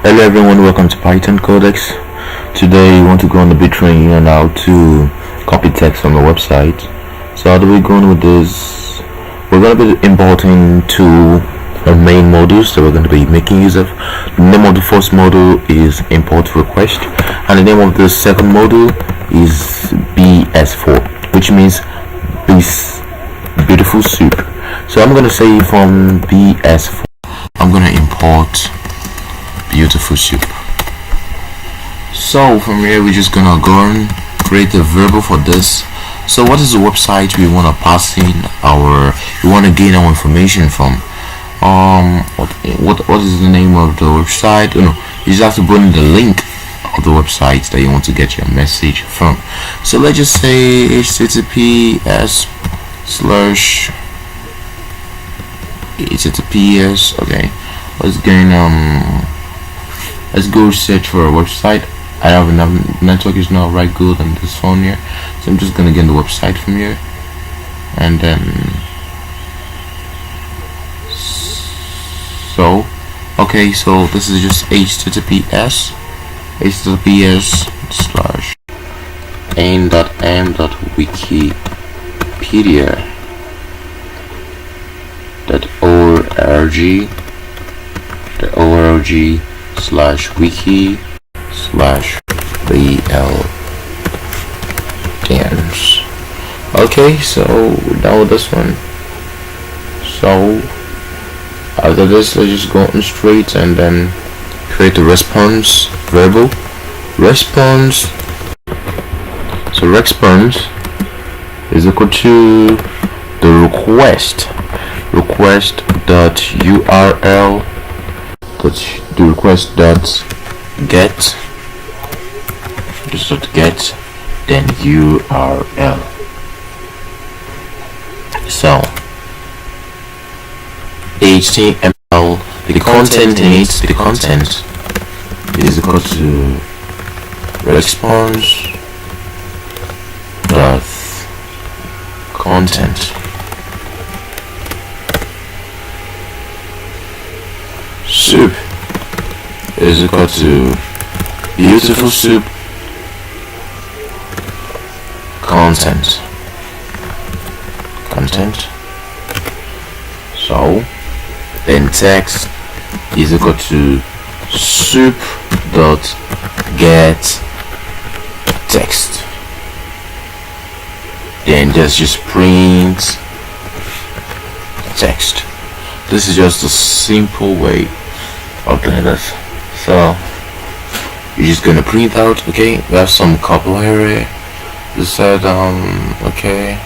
Hello everyone, welcome to Python Codex. Today we want to go on the bit train and how to copy text from the website. So how do we go on with this? We're going to be importing two main modules that we're going to be making use of. The name of the first module is import request, and the name of the second module is BS4, which means beautiful soup. So I'm going to say from BS4 I'm going to import beautiful soup. So from here we're just gonna go and create a variable for this. So what is the website we want to pass in we want to gain our information from? What is the name of the website? You just have to put in the link of the website that you want to get your message from. So let's just say https okay, let's go search for a website. I have enough network is not right good on this phone here, so I'm just gonna get the website from here, and then so this is just https wiki.org/wiki/bl-dance. Okay, so now with this one. So after this, let's just go on straight and then create a response variable. Response. So response is equal to the request.url. The request.get then URL. So HTML, the content is equal to response dot content. Soup is equal to beautiful soup content. So then text is equal to soup dot get text. Then just print text. This is just a simple way of doing this. So you're just gonna print out. Okay, we have some couple here. You said okay,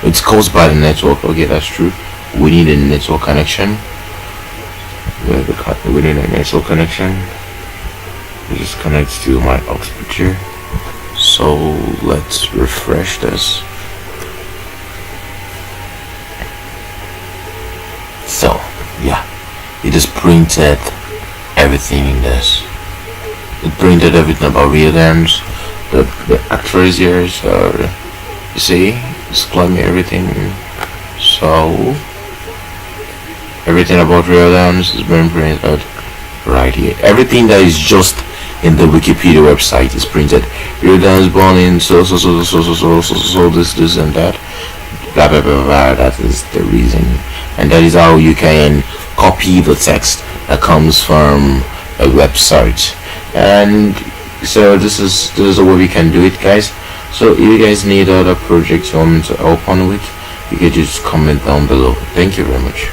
it's caused by the network. Okay, that's true. We need a network connection. We need a network connection. It just connects to my aux picture. So let's refresh this. So yeah, it just printed everything in this. It printed everything about real dance, the actress here. So you see, it's claiming everything. So everything about real dance is being printed right here. Everything that is just in the Wikipedia website is printed. Real dance born in so this and that, blah blah blah blah. That is the reason, and that is how you can copy the text that comes from a website. And so this is the way we can do it, guys. So if you guys need other projects you want me to help on with, you can just comment down below. Thank you very much.